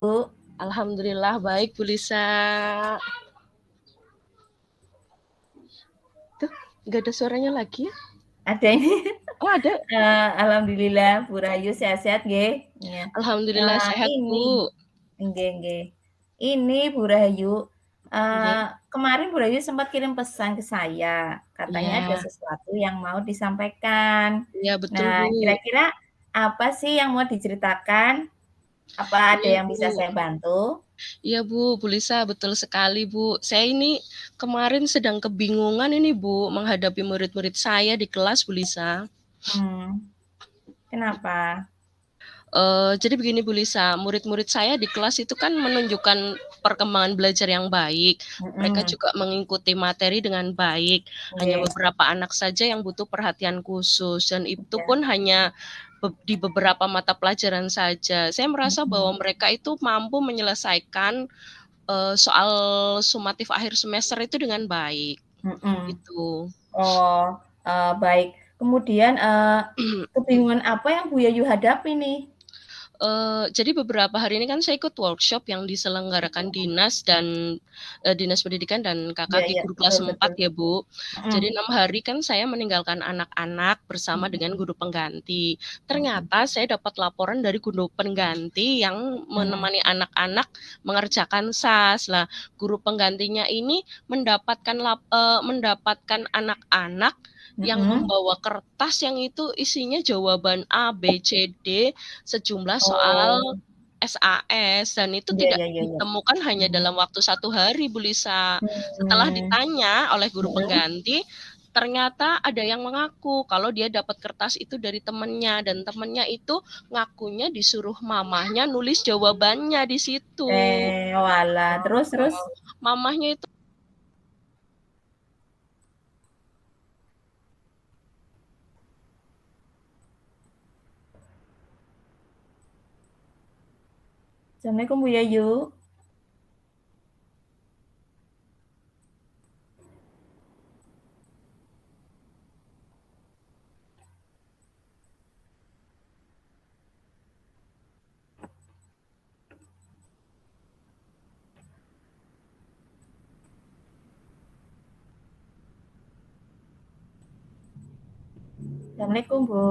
Bu? Alhamdulillah baik, Bu Lisa. Tuh, nggak ada suaranya lagi ya? Ada ini. Oh, ada. Alhamdulillah Bu Rahayu sehat-sehat nggih? Ya. Alhamdulillah sehat, Ini Bu. nggih nggih. Ini Bu Rahayu, Nggih. kemarin Bu Rahayu sempat kirim pesan ke saya, katanya ada Iya, sesuatu yang mau disampaikan. iya betul, Nah, Bu. kira-kira apa sih yang mau diceritakan? Apa ada Iya, yang bisa Bu. saya bantu? Iya, Bu Lisa, betul sekali, Bu. Saya ini kemarin sedang kebingungan ini, Bu, menghadapi murid-murid saya di kelas, Bu Lisa. Kenapa? Jadi begini Bu Lisa, murid-murid saya di kelas itu kan menunjukkan perkembangan belajar yang baik. Mereka Mhm, juga mengikuti materi dengan baik. Hanya nggih, beberapa anak saja yang butuh perhatian khusus dan itu iya, pun hanya di beberapa mata pelajaran saja. Saya merasa mhm, bahwa mereka itu mampu menyelesaikan soal sumatif akhir semester itu dengan baik. mhm. Gitu. Oh, baik. Kemudian, kebingungan apa yang Bu Yayu hadapi nih? Jadi beberapa hari ini kan saya ikut workshop yang diselenggarakan dinas dan dinas pendidikan dan Iya KKG iya, guru kelas betul 4 betul. ya Bu. Mhm, Jadi 6 hari kan saya meninggalkan anak-anak bersama dengan mhm, guru pengganti. mhm, Ternyata saya dapat laporan dari guru pengganti yang mhm. menemani anak-anak mengerjakan SAS. Lah, guru penggantinya ini mendapatkan anak-anak yang Mhm. membawa kertas yang itu isinya jawaban A, B, C, D sejumlah soal Oh, SAS dan itu iya tidak iya iya iya. ditemukan hanya Mhm, dalam waktu 1 hari, Bu Lisa. Setelah mmm, ditanya oleh guru mhm. pengganti, ternyata ada yang mengaku kalau dia dapat kertas itu dari temannya dan temannya itu ngakunya disuruh mamahnya nulis jawabannya di situ. Oalah, terus terus? Mamahnya itu Assalamualaikum Bu Yayu. Assalamualaikum Bu.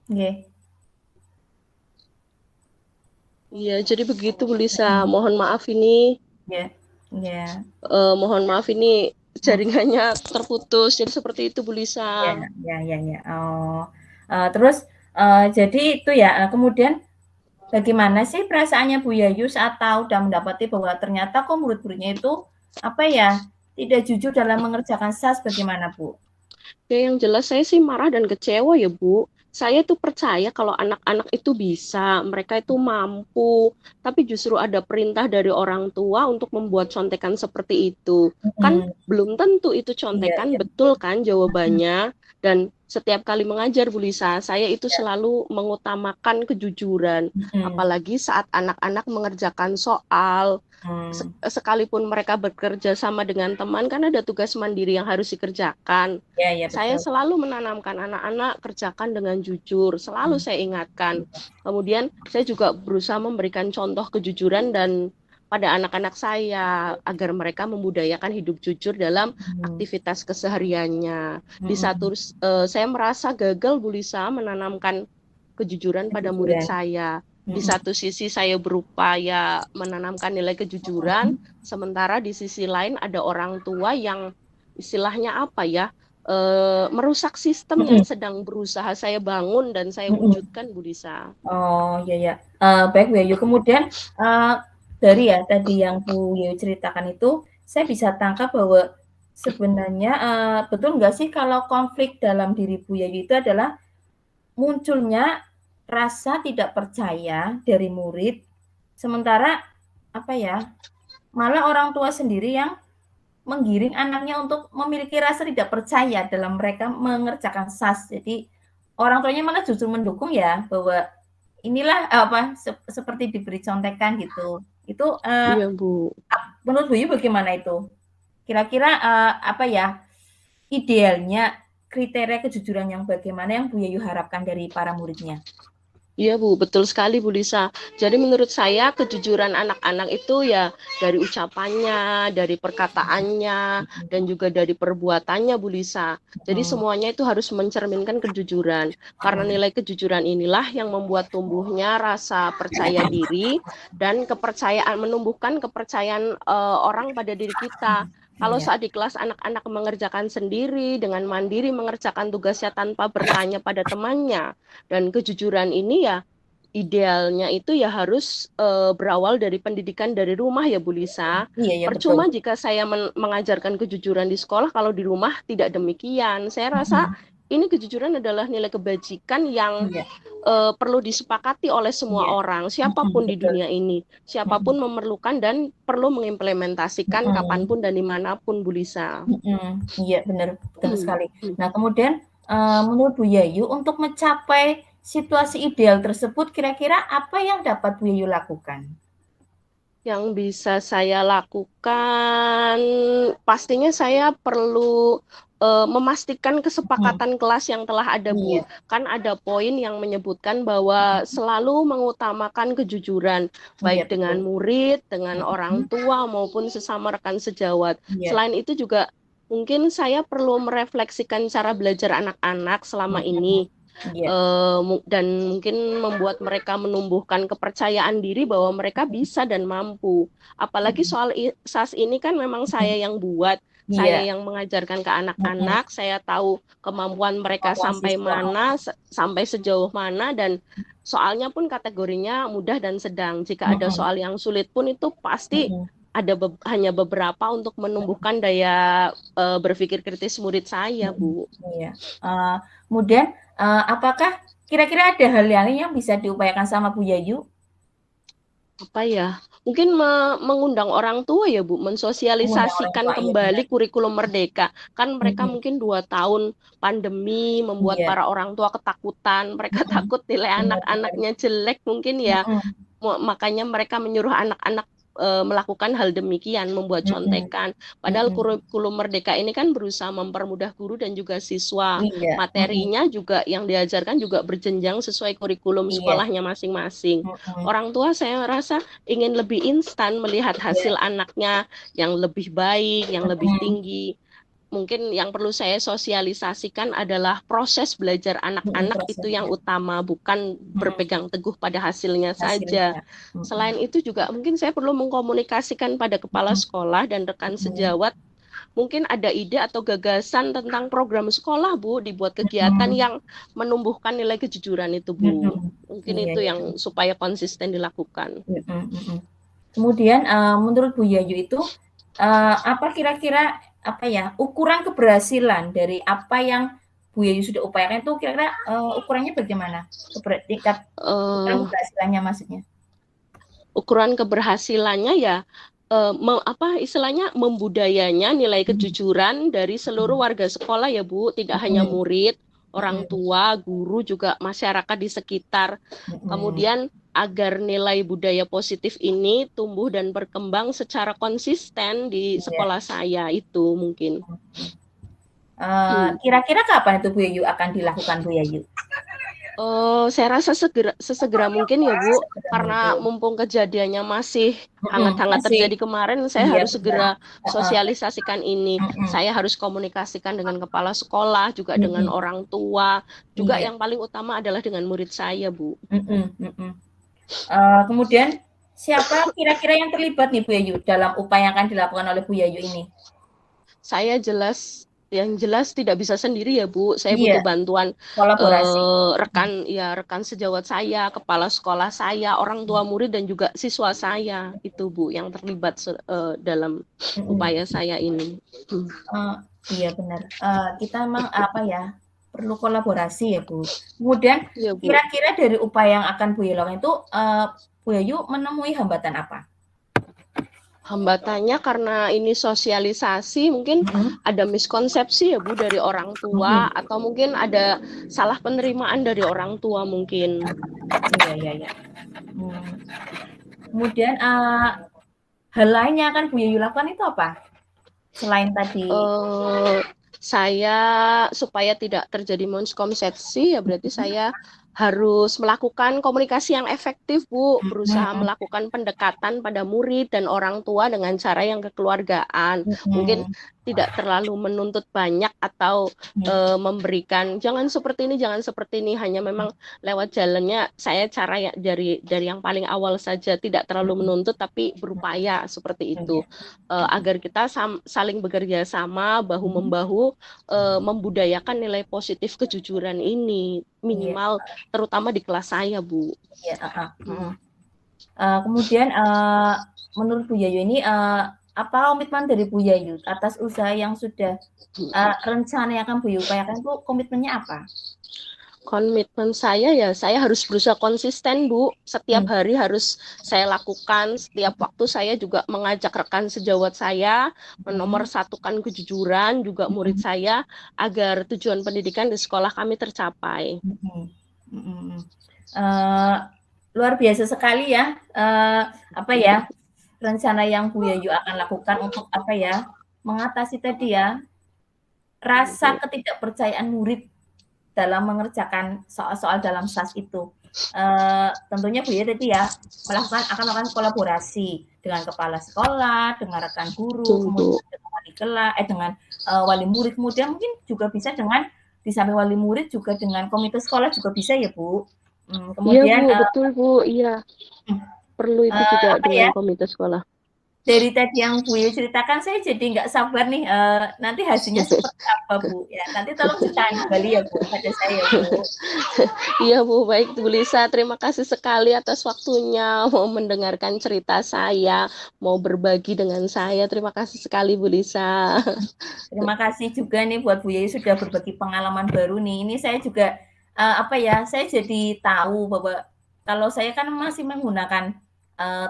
Nggih. iya, jadi begitu Bu Lisa. Mhm, Mohon maaf ini iya iya, mohon maaf ini mhm, jaringannya terputus. Jadi seperti itu Bu iya Lisa. iya iya iya. Oh, terus, jadi itu ya, kemudian bagaimana sih perasaannya Bu Yayu saat tahu dan mendapati bahwa ternyata kok murid-muridnya itu, apa ya, tidak jujur dalam mengerjakan SAS bagaimana, Bu? Ya yang jelas saya sih marah dan kecewa ya Bu. Saya tuh percaya kalau anak-anak itu bisa, mereka itu mampu, tapi justru ada perintah dari orang tua untuk membuat contekan seperti itu. Kan Mhm, belum tentu itu iya contekan iya betul. betul kan Mhm, jawabannya. Dan setiap kali mengajar Bu Lisa, saya itu iya, selalu mengutamakan kejujuran. mhm, Apalagi saat anak-anak mengerjakan soal, mmm, sekalipun mereka bekerja sama dengan teman, kan ada tugas mandiri yang harus dikerjakan. iya iya Saya betul. selalu menanamkan anak-anak kerjakan dengan jujur, selalu Mhm, saya ingatkan. iya, Kemudian saya juga berusaha memberikan contoh kejujuran dan pada anak-anak saya agar mereka membudayakan hidup jujur dalam mhm, aktivitas kesehariannya. Di mhm, satu saya merasa gagal Bu Lisa menanamkan kejujuran pada murid kejujuran, saya. Di mhm, satu sisi saya berupaya menanamkan nilai kejujuran, mhm, sementara di sisi lain ada orang tua yang istilahnya apa ya, merusak sistem yang mhm, sedang berusaha saya bangun dan saya mhm. wujudkan, Bu Lisa. Oh, iya ya. Baik Bu Yayu, kemudian, eee, dari ya tadi yang Bu Yayu ceritakan itu, saya bisa tangkap bahwa sebenarnya, betul nggak sih kalau konflik dalam diri Bu Yayu itu adalah munculnya rasa tidak percaya dari murid, sementara apa ya, malah orang tua sendiri yang menggiring anaknya untuk memiliki rasa tidak percaya dalam mereka mengerjakan SAS. Jadi orang tuanya malah justru mendukung ya, bahwa inilah seperti diberi contekan gitu. Itu Iya, Bu. menurut Bu Yu bagaimana itu? Kira-kira idealnya kriteria kejujuran yang bagaimana yang Bu Yayu harapkan dari para muridnya? Iya Bu, betul sekali Bu Lisa. Jadi menurut saya kejujuran anak-anak itu ya dari ucapannya, dari perkataannya, dan juga dari perbuatannya Bu Lisa. Jadi semuanya itu harus mencerminkan kejujuran. Karena nilai kejujuran inilah yang membuat tumbuhnya rasa percaya diri dan kepercayaan, menumbuhkan kepercayaan orang pada diri kita. Kalau Iya. saat di kelas anak-anak mengerjakan sendiri dengan mandiri mengerjakan tugasnya tanpa bertanya pada temannya, dan kejujuran ini ya idealnya itu ya harus berawal dari pendidikan dari rumah ya Bu Lisa. Iya, ya betul. Percuma jika saya mengajarkan kejujuran di sekolah kalau di rumah tidak demikian. Saya rasa ini kejujuran adalah nilai kebajikan yang Iya. Perlu disepakati oleh semua Iya. orang, siapapun di Betul. dunia ini, siapapun memerlukan dan perlu mengimplementasikan kapanpun dan dimanapun, Bu Lisa. Iya, betul sekali. Nah, kemudian menurut Bu Yayu untuk mencapai situasi ideal tersebut kira-kira apa yang dapat Bu Yayu lakukan? Yang bisa saya lakukan, pastinya saya perlu memastikan kesepakatan kelas yang telah ada, Bu. Iya. Kan ada poin yang menyebutkan bahwa selalu mengutamakan kejujuran, Iya, baik dengan betul. murid, dengan orang tua, maupun sesama rekan sejawat. Iya. Selain itu juga mungkin saya perlu merefleksikan cara belajar anak-anak selama ini. Iya. Dan mungkin membuat mereka menumbuhkan kepercayaan diri bahwa mereka bisa dan mampu. Apalagi soal SAS ini kan memang saya yang buat, saya Iya. yang mengajarkan ke anak-anak, saya tahu kemampuan mereka Kemampuan sampai siswa. mana, sampai sejauh mana, dan soalnya pun kategorinya mudah dan sedang. Jika ada soal yang sulit pun itu pasti ada hanya beberapa untuk menumbuhkan daya berpikir kritis murid saya, Bu. Iya. Kemudian apakah kira-kira ada hal lain yang bisa diupayakan sama Bu Yayu? Apa ya? Mungkin mengundang orang tua ya Bu, Mengundang orang mensosialisasikan tua, iya benar. kembali kurikulum Merdeka. Kan mereka mungkin 2 tahun pandemi membuat Iya. para orang tua ketakutan, mereka takut nilai Benar-benar. anak-anaknya jelek mungkin ya. Makanya mereka menyuruh anak-anak melakukan hal demikian, membuat contekan. Padahal kurikulum Merdeka ini kan berusaha mempermudah guru dan juga siswa. Iya. Materinya juga yang diajarkan juga berjenjang sesuai kurikulum Iya. sekolahnya masing-masing. Orang tua saya rasa ingin lebih instan melihat hasil anaknya yang lebih baik, yang lebih tinggi. Mungkin yang perlu saya sosialisasikan adalah proses belajar anak-anak itu yang utama, bukan berpegang teguh pada hasilnya saja. Selain itu juga mungkin saya perlu mengkomunikasikan pada kepala sekolah dan rekan sejawat, mungkin ada ide atau gagasan tentang program sekolah, Bu, dibuat kegiatan yang menumbuhkan nilai kejujuran itu, Bu. Mungkin Iya, itu iya. yang supaya konsisten dilakukan. Kemudian menurut Bu Yayu itu apa kira-kira ukuran keberhasilan dari apa yang Bu Yayu sudah upayakan itu kira-kira ukurannya bagaimana? Tingkat ukuran keberhasilannya maksudnya? Ukuran keberhasilannya ya istilahnya membudayanya nilai kejujuran dari seluruh warga sekolah ya Bu, tidak hanya murid, orang tua, guru, juga masyarakat di sekitar. Kemudian agar nilai budaya positif ini tumbuh dan berkembang secara konsisten di sekolah saya itu mungkin. Kira-kira kapan itu Bu Yayu akan dilakukan Bu Yayu? Saya rasa sesegera mungkin ya Bu, karena mumpung kejadiannya masih hangat-hangat terjadi kemarin, saya harus segera sosialisasikan ini. Saya harus komunikasikan dengan kepala sekolah, juga dengan orang tua, juga yang paling utama adalah dengan murid saya, Bu. Kemudian siapa kira-kira yang terlibat nih Bu Yayu dalam upaya yang akan dilakukan oleh Bu Yayu ini? Saya yang jelas tidak bisa sendiri ya Bu, saya butuh bantuan rekan sejawat saya, kepala sekolah saya, orang tua murid dan juga siswa saya itu Bu yang terlibat dalam upaya saya ini. Iya benar. Kita memang perlu kolaborasi ya Bu. Kemudian kira-kira dari upaya yang akan Bu Yayu lakukan itu Bu Yayu menemui hambatan apa? Hambatannya karena ini sosialisasi, mungkin ada miskonsepsi ya Bu dari orang tua, atau mungkin ada salah penerimaan dari orang tua mungkin. Iya, iya, iya. Kemudian hal lainnya kan Bu Yayu lakukan itu apa? Selain tadi Saya supaya tidak terjadi miskonsepsi ya berarti saya harus melakukan komunikasi yang efektif Bu, berusaha melakukan pendekatan pada murid dan orang tua dengan cara yang kekeluargaan. Mungkin tidak terlalu menuntut banyak atau memberikan jangan seperti ini, hanya memang lewat jalannya saya cara ya dari yang paling awal saja, tidak terlalu menuntut tapi berupaya seperti itu, agar kita saling bekerja sama bahu membahu, membudayakan nilai positif kejujuran ini minimal terutama di kelas saya Bu. Iya, kemudian menurut Bu Yayu ini apa komitmen dari Bu Yayu atas usaha yang sudah rencana yang akan Bu Yayu upayakan itu komitmennya apa? Komitmen saya ya saya harus berusaha konsisten Bu, setiap hari harus saya lakukan, setiap waktu saya juga mengajak rekan sejawat saya menomorsatukan kejujuran juga murid saya agar tujuan pendidikan di sekolah kami tercapai. Luar biasa sekali ya, apa ya, rencana yang Bu Yayu akan lakukan untuk apa ya, mengatasi tadi ya, rasa ketidakpercayaan murid dalam mengerjakan soal-soal dalam SAS itu. Tentunya Bu Yayu tadi ya akan melakukan kolaborasi dengan kepala sekolah, dengan rekan guru, kemudian dengan wali kelas, dengan wali murid, kemudian mungkin juga bisa dengan di samping wali murid juga dengan komite sekolah juga bisa ya Bu. Kemudian iya Bu, betul Bu, iya. Perlu itu juga dengan komite sekolah. Dari tadi yang Bu Yayu ceritakan saya jadi nggak sabar nih nanti hasilnya seperti apa Bu ya, nanti tolong ceritain kembali ya Bu pada saya Bu. Iya Bu, baik Bu Lisa, terima kasih sekali atas waktunya mau mendengarkan cerita saya, mau berbagi dengan saya, terima kasih sekali Bu Lisa. Terima kasih juga nih buat Bu Yayu sudah berbagi pengalaman baru nih, ini saya juga apa ya, saya jadi tahu bahwa kalau saya kan masih menggunakan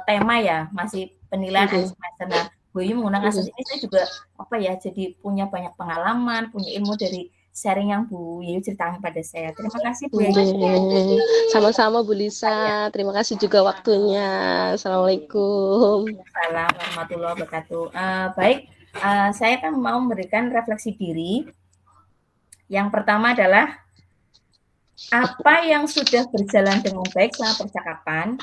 tema ya, masih penilaian akhir semester. Nah, Bu Yayu menggunakan SAS ini saya juga apa ya, jadi punya banyak pengalaman, punya ilmu dari sharing yang Bu Yayu ceritakan pada saya. Terima kasih Bu Yayu. Sama-sama Bu Lisa, terima kasih juga waktunya. Assalamualaikum. Waalaikumsalam warahmatullahi wabarakatuh. Baik, saya kan mau memberikan refleksi diri. Yang pertama adalah apa yang sudah berjalan dengan baik selama percakapan.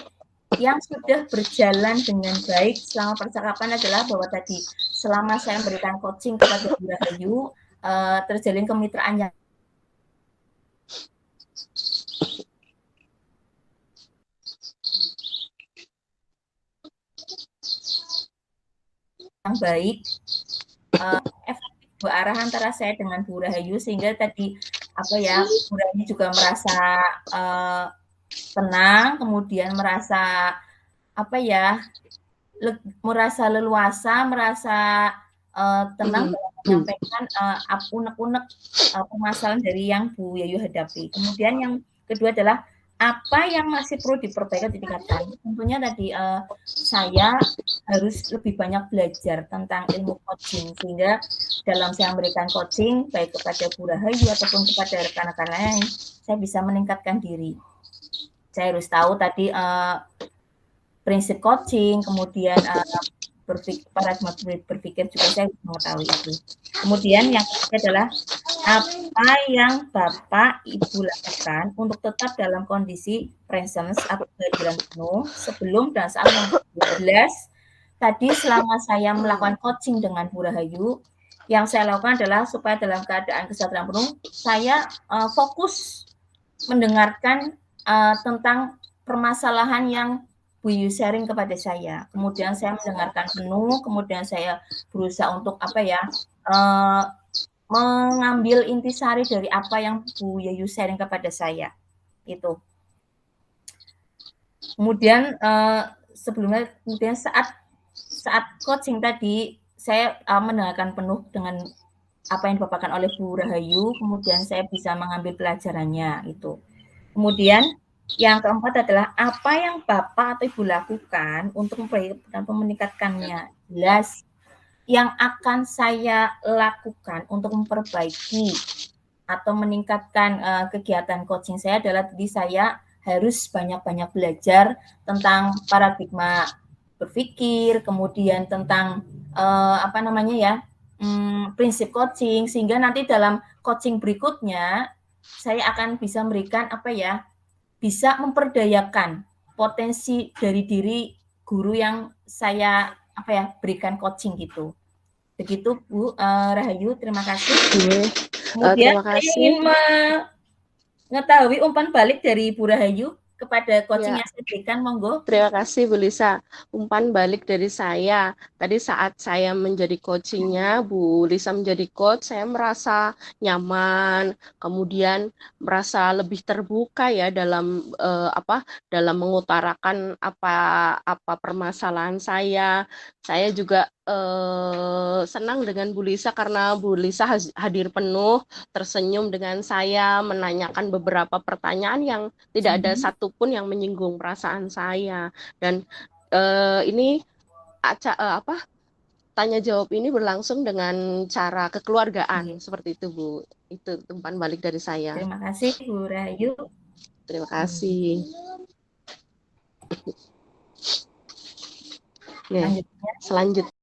Yang sudah berjalan dengan baik selama percakapan adalah bahwa tadi selama saya memberikan coaching kepada Bu Rahayu, terjalin kemitraan yang baik, efektif berarah antara saya dengan Bu Rahayu sehingga tadi apa ya, Bu Rahayu juga merasa tenang, kemudian merasa apa ya, merasa leluasa, merasa tenang dalam menyampaikan unek-unek permasalahan dari yang Bu Yayu hadapi. Kemudian yang kedua adalah apa yang masih perlu diperbaiki ditingkatkan. Tentunya tadi saya harus lebih banyak belajar tentang ilmu coaching sehingga dalam saya memberikan coaching baik kepada Bu Rahayu ataupun kepada rekan-rekan lain, saya bisa meningkatkan diri. Saya harus tahu tadi prinsip coaching, kemudian paradigma berpikir juga saya mengetahui itu. Kemudian yang ketiga adalah apa yang Bapak Ibu lakukan untuk tetap dalam kondisi presence atau kehadiran penuh sebelum dan saat 12 tadi selama saya melakukan coaching dengan Bu Rahayu, yang saya lakukan adalah supaya dalam keadaan kesadaran penuh saya fokus mendengarkan tentang permasalahan yang Bu Yayu sharing kepada saya. Kemudian saya mendengarkan penuh, kemudian saya berusaha untuk apa ya, mengambil intisari dari apa yang Bu Yayu sharing kepada saya. Itu. Kemudian sebelumnya, kemudian saat coaching tadi, saya mendengarkan penuh dengan apa yang dipaparkan oleh Bu Rahayu, kemudian saya bisa mengambil pelajarannya itu. Kemudian yang keempat adalah apa yang Bapak atau Ibu lakukan untuk meningkatkannya. jelas. Yang akan saya lakukan untuk memperbaiki atau meningkatkan kegiatan coaching saya adalah tadi saya harus banyak-banyak belajar tentang paradigma berpikir, kemudian tentang apa namanya ya, prinsip coaching, sehingga nanti dalam coaching berikutnya saya akan bisa memberikan apa ya, bisa memperdayakan potensi dari diri guru yang saya apa ya, berikan coaching gitu. Begitu Bu Rahayu, terima kasih. Kemudian Terima saya ingin kasih. mengetahui umpan balik dari Bu Rahayu kepada coaching Ya, yang saya berikan, monggo. terima kasih Bu Lisa. Umpan balik dari saya. Tadi saat saya menjadi coachingnya, Bu Lisa menjadi coach, saya merasa nyaman, kemudian merasa lebih terbuka ya dalam dalam mengutarakan apa permasalahan saya. Saya juga senang dengan Bu Lisa karena Bu Lisa hadir penuh, tersenyum dengan saya, menanyakan beberapa pertanyaan yang tidak ada satupun yang menyinggung perasaan saya. Dan ini tanya jawab ini berlangsung dengan cara kekeluargaan seperti itu Bu. Itu umpan balik dari saya. Terima kasih Bu Rahayu. Terima kasih. Lanjutnya. Selanjutnya